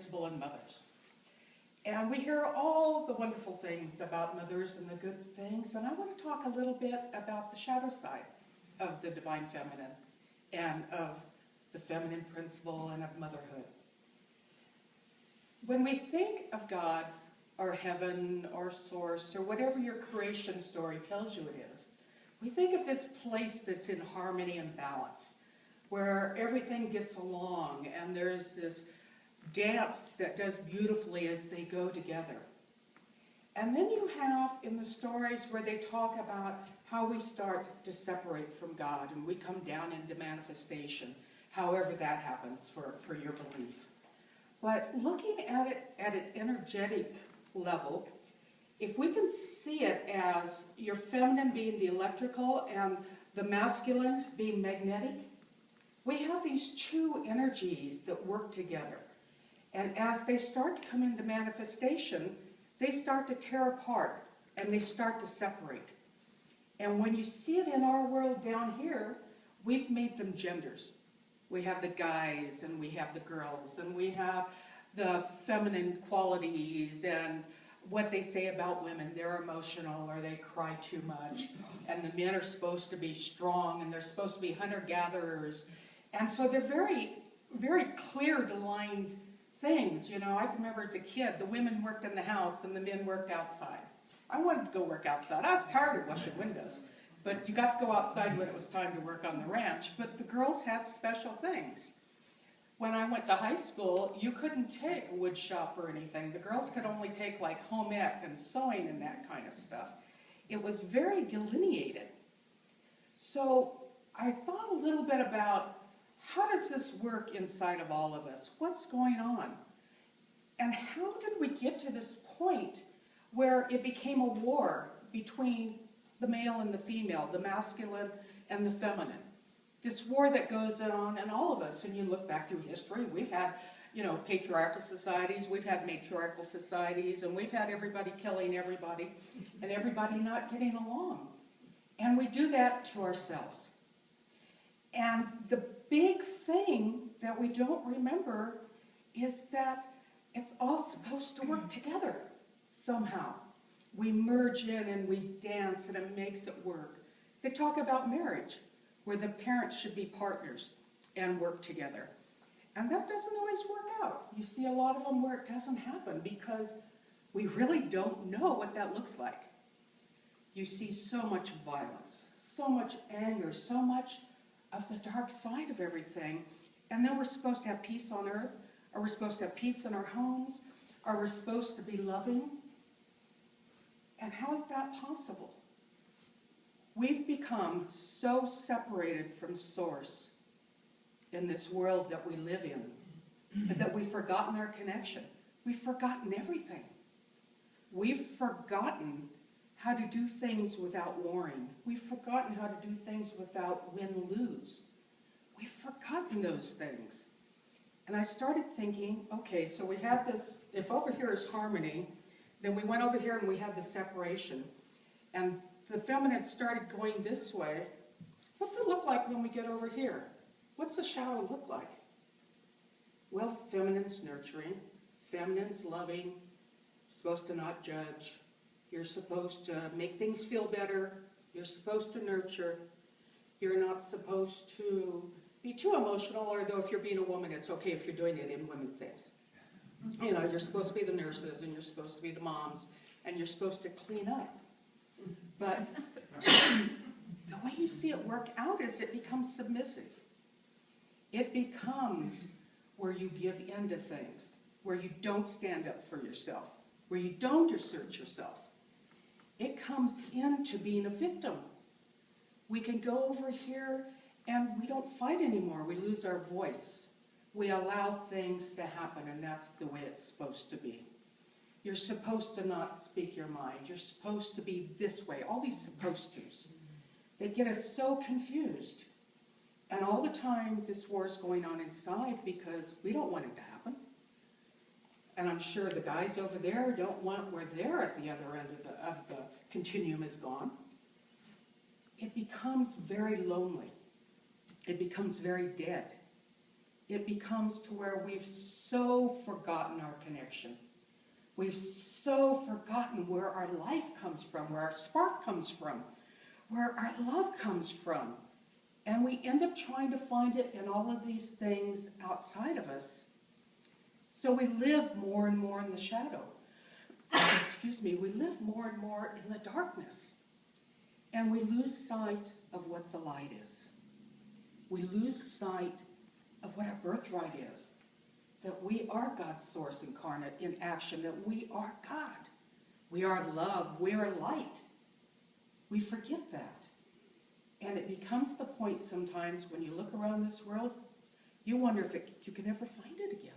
principle in mothers. And we hear all the wonderful things about mothers and the good things, and I want to talk a little bit about the shadow side of the divine feminine and of the feminine principle and of motherhood. When we think of God or heaven or source or whatever your creation story tells you it is, we think of this place that's in harmony and balance, where everything gets along and there's this dance that does beautifully as they go together. And then you have in the stories where they talk about how we start to separate from God and we come down into manifestation, however that happens for your belief. But looking at it at an energetic level, if we can see it as your feminine being the electrical and the masculine being magnetic, we have these two energies that work together. And as they start to come into manifestation, they start to tear apart and they start to separate. And when you see it in our world down here, we've made them genders. We have the guys and we have the girls and we have the feminine qualities and what they say about women. They're emotional or they cry too much. And the men are supposed to be strong and they're supposed to be hunter-gatherers. And so they're very, very clear-lined things. You know, I can remember as a kid, the women worked in the house and the men worked outside. I wanted to go work outside. I was tired of washing windows. But you got to go outside when it was time to work on the ranch. But the girls had special things. When I went to high school, you couldn't take wood shop or anything. The girls could only take like home ec and sewing and that kind of stuff. It was very delineated. So I thought a little bit about how does this work inside of all of us? What's going on? And how did we get to this point where it became a war between the male and the female, the masculine and the feminine? This war that goes on in all of us, and you look back through history, we've had, patriarchal societies, we've had matriarchal societies, and we've had everybody killing everybody, and everybody not getting along. And we do that to ourselves. And the big thing that we don't remember is that it's all supposed to work together somehow. We merge in and we dance and it makes it work. They talk about marriage, where the parents should be partners and work together. And that doesn't always work out. You see a lot of them where it doesn't happen because we really don't know what that looks like. You see so much violence, so much anger, so much of the dark side of everything. And then we're supposed to have peace on earth, or we're supposed to have peace in our homes, or we're supposed to be loving. And how is that possible? We've become so separated from Source in this world that we live in that we've forgotten our connection. We've forgotten everything. We've forgotten how to do things without warring. We've forgotten how to do things without win-lose. We've forgotten those things. And I started thinking, okay, so we have this, if over here is harmony, then we went over here and we had the separation. And the feminine started going this way. What's it look like when we get over here? What's the shadow look like? Well, feminine's nurturing, feminine's loving, supposed to not judge. You're supposed to make things feel better. You're supposed to nurture. You're not supposed to be too emotional, although if you're being a woman, it's okay if you're doing it in women things. You're supposed to be the nurses, and you're supposed to be the moms, and you're supposed to clean up. But the way you see it work out is it becomes submissive. It becomes where you give in to things, where you don't stand up for yourself, where you don't assert yourself. It comes into being a victim. We can go over here and we don't fight anymore. We lose our voice. We allow things to happen, and that's the way it's supposed to be. You're supposed to not speak your mind. You're supposed to be this way. All these supposed tos. They get us so confused. And all the time this war is going on inside because we don't want it to happen. And I'm sure the guys over there don't want where they're at the other end of the continuum is gone. It becomes very lonely. It becomes very dead. it becomes to where we've so forgotten our connection. We've so forgotten where our life comes from, where our spark comes from, where our love comes from. And we end up trying to find it in all of these things outside of us. So we live more and more in the shadow. Excuse me, we live more and more in the darkness. And we lose sight of what the light is. We lose sight of what our birthright is. That we are God's source incarnate in action, that we are God. We are love, we are light. We forget that. And it becomes the point sometimes when you look around this world, you wonder if you can ever find it again.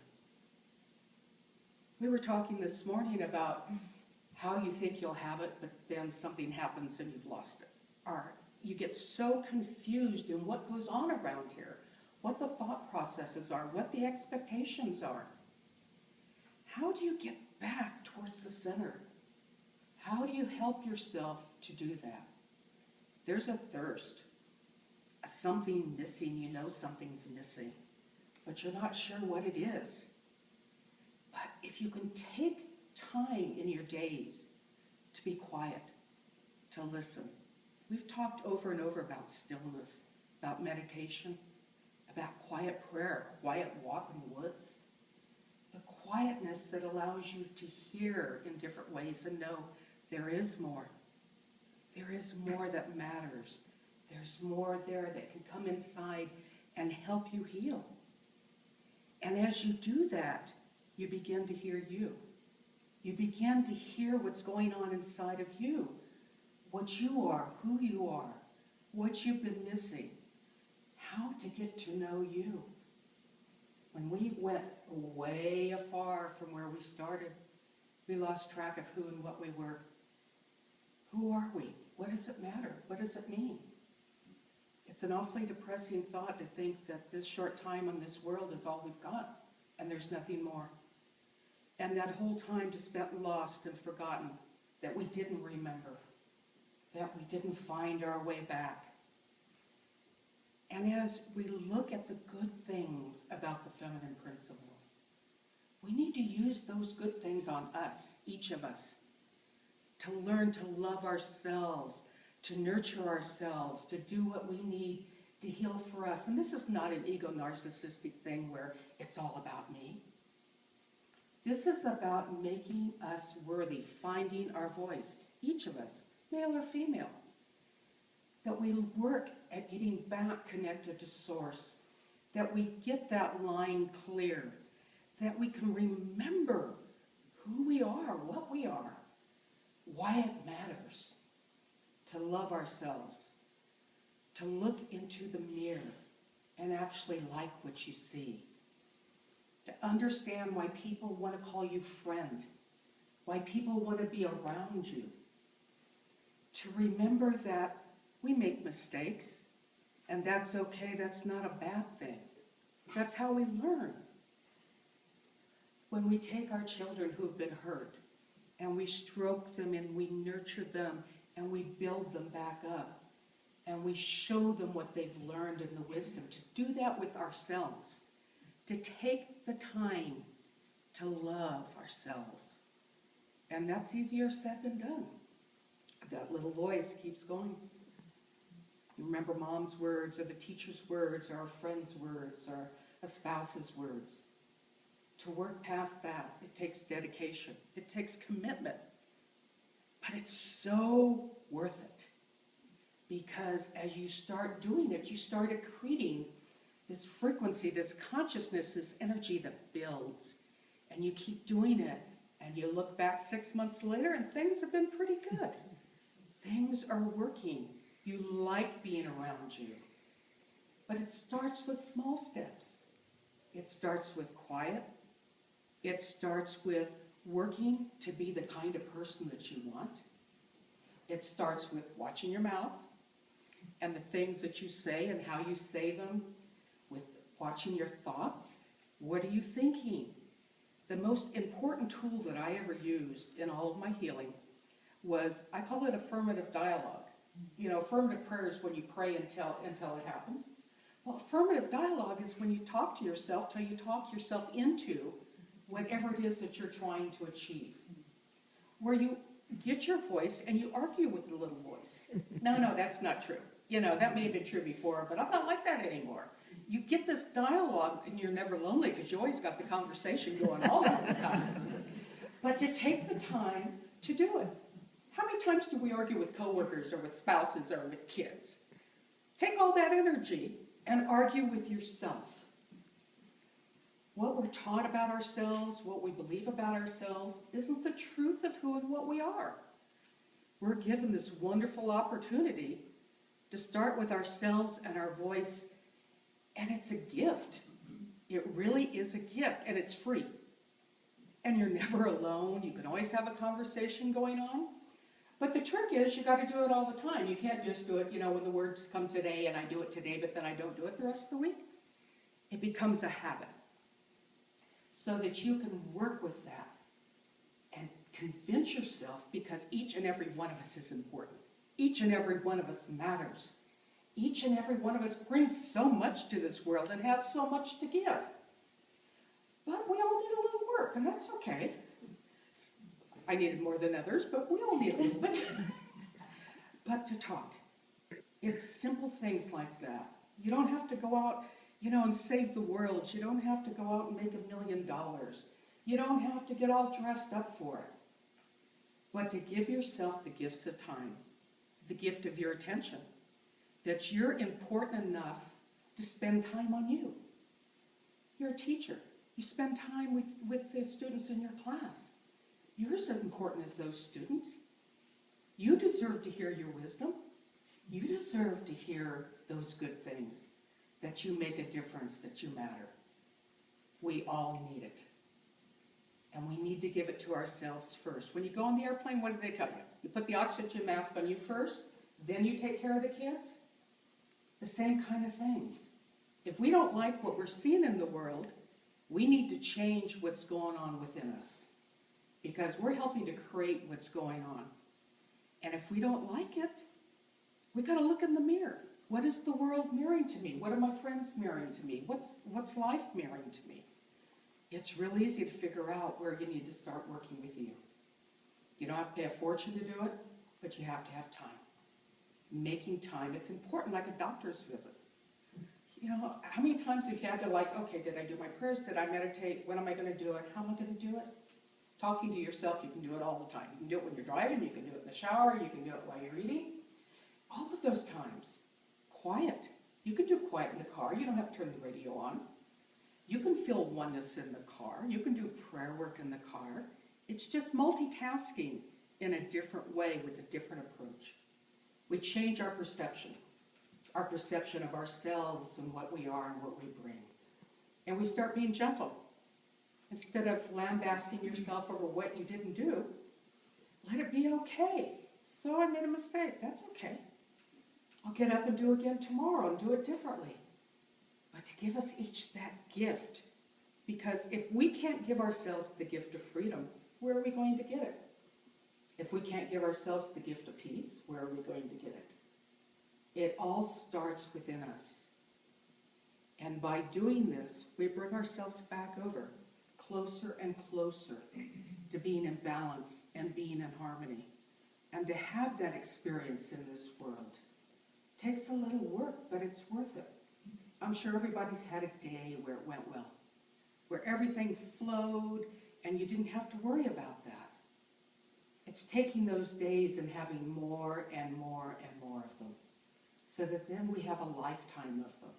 We were talking this morning about how you think you'll have it, but then something happens and you've lost it. Or you get so confused in what goes on around here, what the thought processes are, what the expectations are. How do you get back towards the center? How do you help yourself to do that? There's a thirst, something missing. You know something's missing, but you're not sure what it is. But if you can take time in your days to be quiet, to listen. We've talked over and over about stillness, about meditation, about quiet prayer, quiet walk in the woods. The quietness that allows you to hear in different ways and know there is more. There is more that matters. There's more there that can come inside and help you heal. And as you do that, you begin to hear you. You begin to hear what's going on inside of you. What you are, who you are, what you've been missing, how to get to know you. When we went way afar from where we started, we lost track of who and what we were. Who are we? What does it matter? What does it mean? It's an awfully depressing thought to think that this short time on this world is all we've got, and there's nothing more. And that whole time just spent lost and forgotten, that we didn't remember, that we didn't find our way back. And as we look at the good things about the feminine principle, we need to use those good things on us, each of us, to learn to love ourselves, to nurture ourselves, to do what we need to heal for us. And this is not an ego narcissistic thing where it's all about me. This is about making us worthy, finding our voice, each of us, male or female. That we work at getting back connected to Source, that we get that line clear, that we can remember who we are, what we are, why it matters to love ourselves, to look into the mirror and actually like what you see, to understand why people want to call you friend, why people want to be around you, to remember that we make mistakes, and that's okay, that's not a bad thing. That's how we learn. When we take our children who've been hurt, and we stroke them and we nurture them, and we build them back up, and we show them what they've learned and the wisdom, to do that with ourselves, to take the time to love ourselves. And that's easier said than done. That little voice keeps going. You remember mom's words, or the teacher's words, or a friend's words, or a spouse's words. To work past that, it takes dedication. It takes commitment. But it's so worth it. Because as you start doing it, you start accreting this frequency, this consciousness, this energy that builds. And you keep doing it, and you look back 6 months later, and things have been pretty good. Things are working. You like being around you. But it starts with small steps. It starts with quiet. It starts with working to be the kind of person that you want. It starts with watching your mouth and the things that you say and how you say them, with watching your thoughts. What are you thinking? The most important tool that I ever used in all of my healing was, I call it affirmative dialogue. You know, affirmative prayer is when you pray until it happens. Well, affirmative dialogue is when you talk to yourself till you talk yourself into whatever it is that you're trying to achieve. Where you get your voice and you argue with the little voice. No, that's not true. You know, that may have been true before, but I'm not like that anymore. You get this dialogue and you're never lonely because you always got the conversation going all the time. But to take the time to do it. How many times do we argue with coworkers or with spouses or with kids? Take all that energy and argue with yourself. What we're taught about ourselves, what we believe about ourselves, isn't the truth of who and what we are. We're given this wonderful opportunity to start with ourselves and our voice, and it's a gift. It really is a gift, and it's free. And you're never alone. You can always have a conversation going on. But the trick is you got to do it all the time. You can't just do it, you know, when the words come today and I do it today, but then I don't do it the rest of the week. It becomes a habit. So that you can work with that and convince yourself, because each and every one of us is important. Each and every one of us matters. Each and every one of us brings so much to this world and has so much to give. But we all need a little work, and that's okay. I needed more than others, but we all need a little bit. But to talk. It's simple things like that. You don't have to go out, you know, and save the world. You don't have to go out and make $1 million. You don't have to get all dressed up for it. But to give yourself the gifts of time, the gift of your attention, that you're important enough to spend time on you. You're a teacher. You spend time with the students in your class. You're as important as those students. You deserve to hear your wisdom. You deserve to hear those good things, that you make a difference, that you matter. We all need it. And we need to give it to ourselves first. When you go on the airplane, what do they tell you? You put the oxygen mask on you first, then you take care of the kids? The same kind of things. If we don't like what we're seeing in the world, we need to change what's going on within us, because we're helping to create what's going on. And if we don't like it, we got to look in the mirror. What is the world mirroring to me? What are my friends mirroring to me? What's life mirroring to me? It's real easy to figure out where you need to start working with you. You don't have to pay a fortune to do it, but you have to have time. Making time, it's important, like a doctor's visit. You know, how many times have you had to, like, okay, did I do my prayers? Did I meditate? When am I going to do it? How am I going to do it? Talking to yourself, you can do it all the time. You can do it when you're driving, you can do it in the shower, you can do it while you're eating. All of those times. Quiet. You can do quiet in the car. You don't have to turn the radio on. You can feel oneness in the car. You can do prayer work in the car. It's just multitasking in a different way with a different approach. We change our perception of ourselves and what we are and what we bring. And we start being gentle. Instead of lambasting yourself over what you didn't do, let it be okay. So I made a mistake. That's okay. I'll get up and do it again tomorrow and do it differently. But to give us each that gift, because if we can't give ourselves the gift of freedom, where are we going to get it? If we can't give ourselves the gift of peace, where are we going to get it? It all starts within us. And by doing this, we bring ourselves back over, closer and closer to being in balance and being in harmony. And to have that experience in this world takes a little work, but it's worth it. I'm sure everybody's had a day where it went well, where everything flowed and you didn't have to worry about that. It's taking those days and having more and more and more of them, so that then we have a lifetime of them.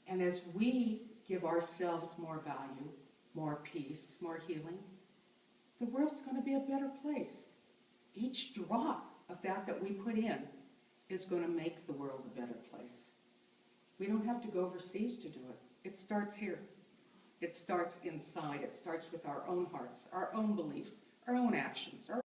And as we give ourselves more value, more peace, more healing, the world's going to be a better place. Each drop of that we put in is going to make the world a better place. We don't have to go overseas to do it. It starts here. It starts inside. It starts with our own hearts, our own beliefs, our own actions, our